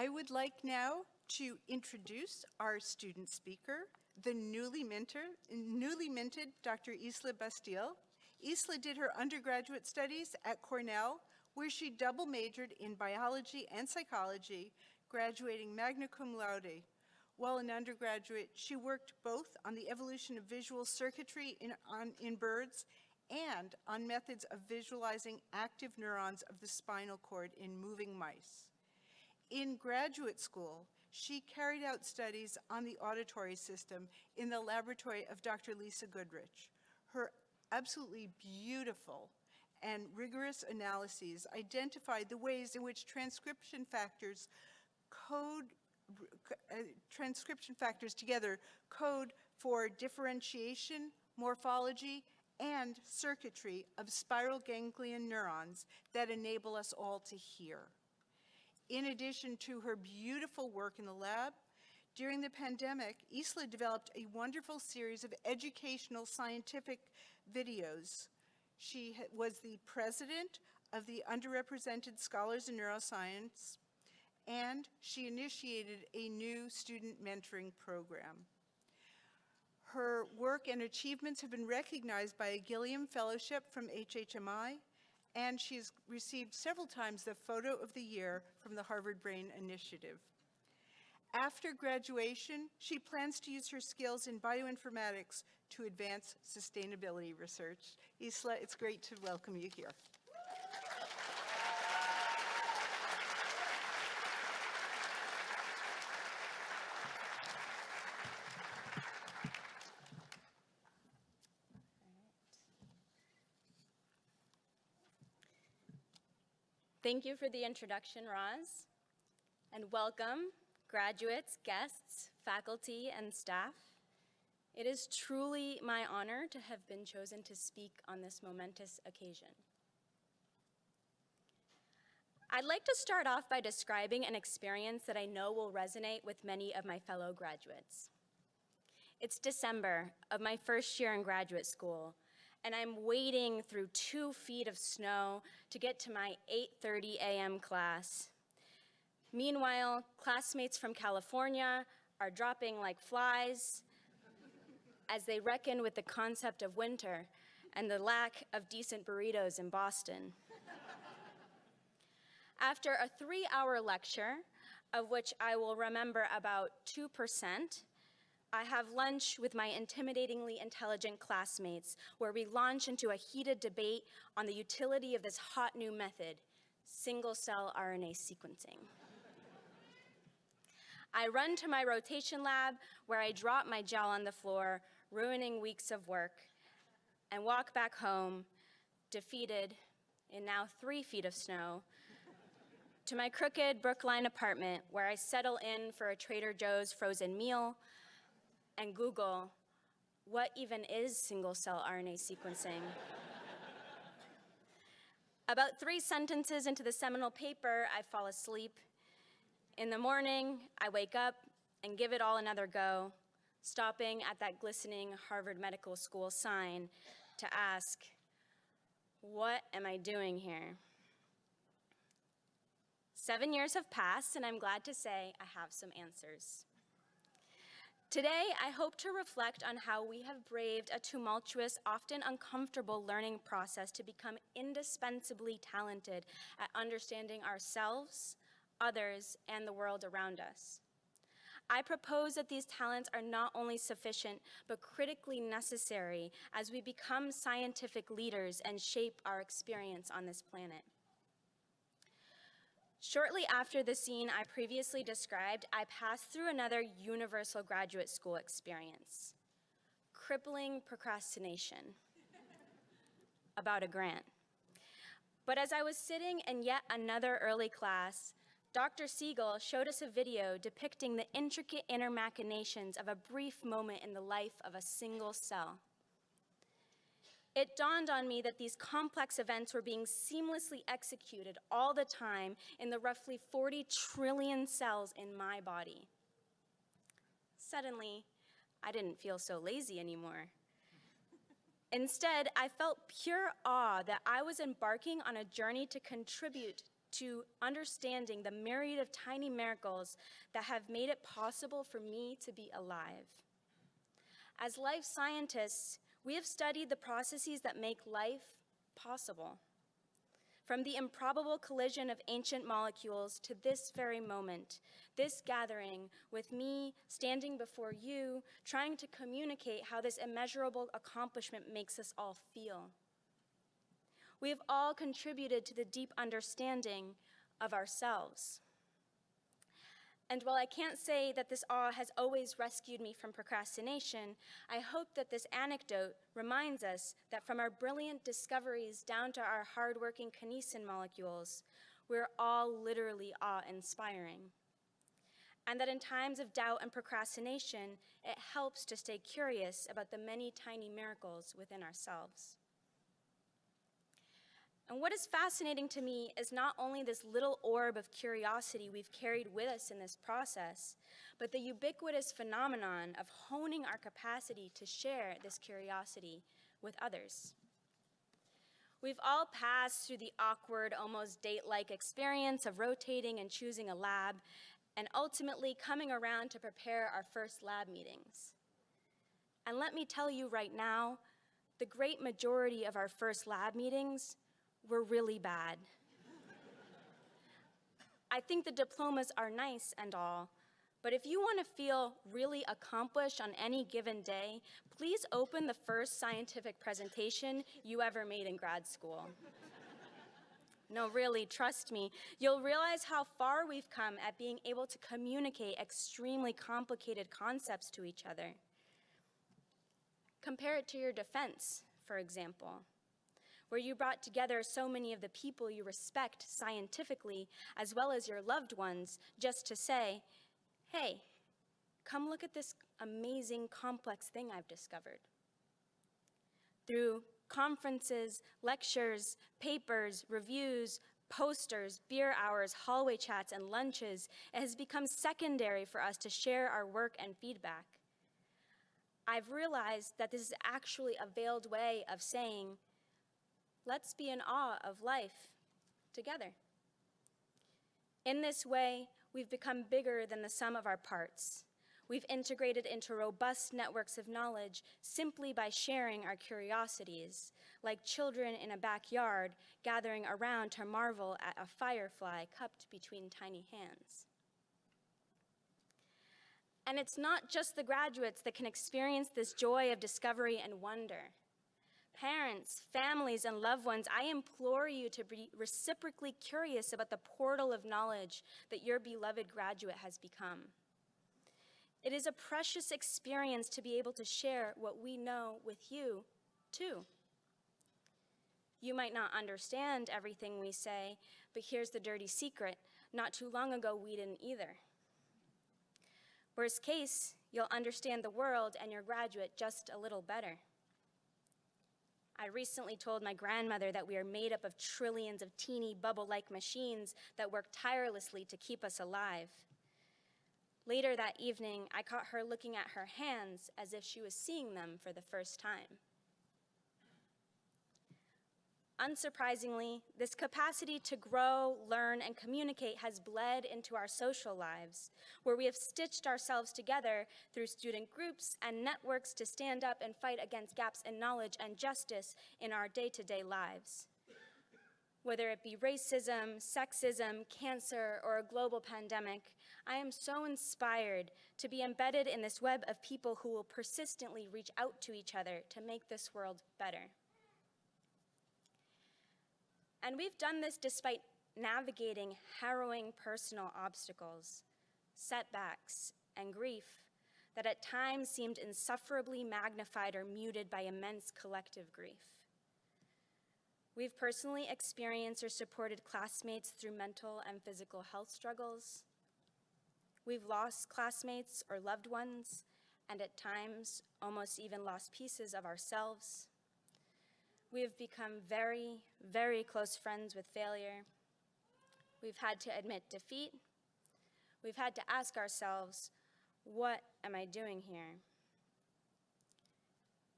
I would like now to introduce our student speaker, the newly minted Dr. Isla Bastille. Isla did her undergraduate studies at Cornell, where she double majored in biology and psychology, graduating magna cum laude. While an undergraduate, she worked both on the evolution of visual circuitry in birds and on methods of visualizing active neurons of the spinal cord in moving mice. In graduate school, she carried out studies on the auditory system in the laboratory of Dr. Lisa Goodrich. Her absolutely beautiful and rigorous analyses identified the ways in which transcription factors together code for differentiation, morphology, and circuitry of spiral ganglion neurons that enable us all to hear. In addition to her beautiful work in the lab, during the pandemic, Isla developed a wonderful series of educational scientific videos. She was the president of the Underrepresented Scholars in Neuroscience, and she initiated a new student mentoring program. Her work and achievements have been recognized by a Gilliam Fellowship from HHMI, and she's received several times the Photo of the Year from the Harvard Brain Initiative. After graduation, she plans to use her skills in bioinformatics to advance sustainability research. Isla, it's great to welcome you here. Thank you for the introduction, Roz, and welcome, graduates, guests, faculty, and staff. It is truly my honor to have been chosen to speak on this momentous occasion. I'd like to start off by describing an experience that I know will resonate with many of my fellow graduates. It's December of my first year in graduate school, and I'm wading through 2 feet of snow to get to my 8:30 a.m. class. Meanwhile, classmates from California are dropping like flies as they reckon with the concept of winter and the lack of decent burritos in Boston. After a 3-hour lecture, of which I will remember about 2%, I have lunch with my intimidatingly intelligent classmates, where we launch into a heated debate on the utility of this hot new method, single-cell RNA sequencing. I run to my rotation lab, where I drop my gel on the floor, ruining weeks of work, and walk back home, defeated in now 3 feet of snow, to my crooked Brookline apartment, where I settle in for a Trader Joe's frozen meal, and Google, what even is single-cell RNA sequencing? About 3 sentences into the seminal paper, I fall asleep. In the morning, I wake up and give it all another go, stopping at that glistening Harvard Medical School sign to ask, what am I doing here? 7 years have passed, and I'm glad to say I have some answers. Today, I hope to reflect on how we have braved a tumultuous, often uncomfortable learning process to become indispensably talented at understanding ourselves, others, and the world around us. I propose that these talents are not only sufficient, but critically necessary as we become scientific leaders and shape our experience on this planet. Shortly after the scene I previously described, I passed through another universal graduate school experience, crippling procrastination about a grant. But as I was sitting in yet another early class, Dr. Siegel showed us a video depicting the intricate inner machinations of a brief moment in the life of a single cell. It dawned on me that these complex events were being seamlessly executed all the time in the roughly 40 trillion cells in my body. Suddenly, I didn't feel so lazy anymore. Instead, I felt pure awe that I was embarking on a journey to contribute to understanding the myriad of tiny miracles that have made it possible for me to be alive. As life scientists, we have studied the processes that make life possible. From the improbable collision of ancient molecules to this very moment, this gathering with me standing before you, trying to communicate how this immeasurable accomplishment makes us all feel. We have all contributed to the deep understanding of ourselves. And while I can't say that this awe has always rescued me from procrastination, I hope that this anecdote reminds us that from our brilliant discoveries down to our hardworking kinesin molecules, we're all literally awe-inspiring. And that in times of doubt and procrastination, it helps to stay curious about the many tiny miracles within ourselves. And what is fascinating to me is not only this little orb of curiosity we've carried with us in this process, but the ubiquitous phenomenon of honing our capacity to share this curiosity with others. We've all passed through the awkward, almost date-like experience of rotating and choosing a lab, and ultimately coming around to prepare our first lab meetings. And let me tell you right now, the great majority of our first lab meetings were really bad. I think the diplomas are nice and all, but if you want to feel really accomplished on any given day, please open the first scientific presentation you ever made in grad school. No, really, trust me, you'll realize how far we've come at being able to communicate extremely complicated concepts to each other. Compare it to your defense, for example, where you brought together so many of the people you respect scientifically, as well as your loved ones, just to say, hey, come look at this amazing, complex thing I've discovered. Through conferences, lectures, papers, reviews, posters, beer hours, hallway chats, and lunches, it has become secondary for us to share our work and feedback. I've realized that this is actually a veiled way of saying, let's be in awe of life together. In this way, we've become bigger than the sum of our parts. We've integrated into robust networks of knowledge simply by sharing our curiosities, like children in a backyard gathering around to marvel at a firefly cupped between tiny hands. And it's not just the graduates that can experience this joy of discovery and wonder. Parents, families, and loved ones, I implore you to be reciprocally curious about the portal of knowledge that your beloved graduate has become. It is a precious experience to be able to share what we know with you, too. You might not understand everything we say, but here's the dirty secret. Not too long ago, we didn't either. Worst case, you'll understand the world and your graduate just a little better. I recently told my grandmother that we are made up of trillions of teeny bubble-like machines that work tirelessly to keep us alive. Later that evening, I caught her looking at her hands as if she was seeing them for the first time. Unsurprisingly, this capacity to grow, learn, and communicate has bled into our social lives, where we have stitched ourselves together through student groups and networks to stand up and fight against gaps in knowledge and justice in our day-to-day lives. Whether it be racism, sexism, cancer, or a global pandemic, I am so inspired to be embedded in this web of people who will persistently reach out to each other to make this world better. And we've done this despite navigating harrowing personal obstacles, setbacks, and grief that at times seemed insufferably magnified or muted by immense collective grief. We've personally experienced or supported classmates through mental and physical health struggles. We've lost classmates or loved ones, and at times almost even lost pieces of ourselves. We have become very, very close friends with failure. We've had to admit defeat. We've had to ask ourselves, what am I doing here?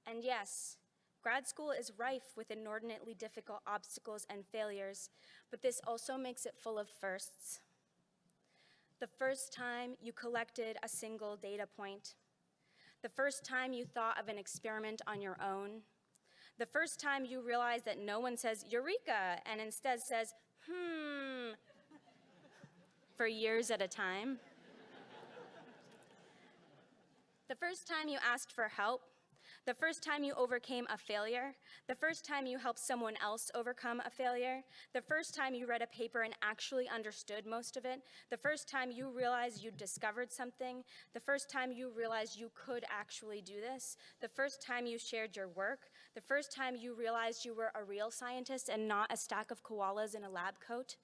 And yes, Grad school is rife with inordinately difficult obstacles and failures, but this also makes it full of firsts. The first time you collected a single data point, the first time you thought of an experiment on your own, the first time you realized that no one says "Eureka" and instead says for years at a time. The first time you asked for help, the first time you overcame a failure, the first time you helped someone else overcome a failure, the first time you read a paper and actually understood most of it, the first time you realized you discovered something, the first time you realized you could actually do this, the first time you shared your work, the first time you realized you were a real scientist and not a stack of koalas in a lab coat,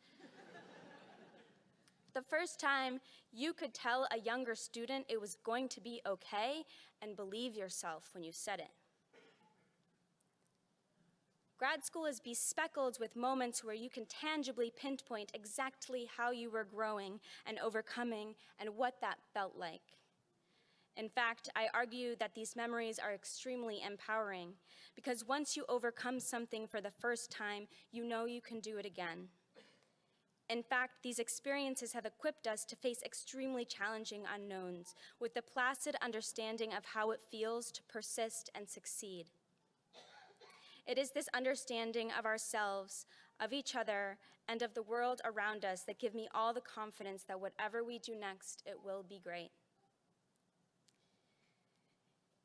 the first time you could tell a younger student it was going to be okay and believe yourself when you said it. Grad school is bespeckled with moments where you can tangibly pinpoint exactly how you were growing and overcoming and what that felt like. In fact, I argue that these memories are extremely empowering because once you overcome something for the first time, you know you can do it again. In fact, these experiences have equipped us to face extremely challenging unknowns with the placid understanding of how it feels to persist and succeed. It is this understanding of ourselves, of each other, and of the world around us that give me all the confidence that whatever we do next, it will be great.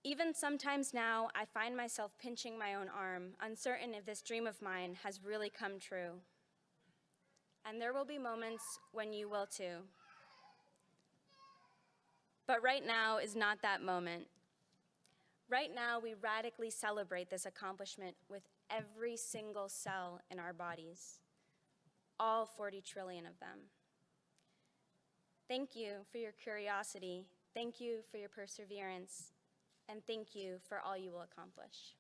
Even sometimes now, I find myself pinching my own arm, uncertain if this dream of mine has really come true. And there will be moments when you will too. But right now is not that moment. Right now, we radically celebrate this accomplishment with every single cell in our bodies, all 40 trillion of them. Thank you for your curiosity, thank you for your perseverance, and thank you for all you will accomplish.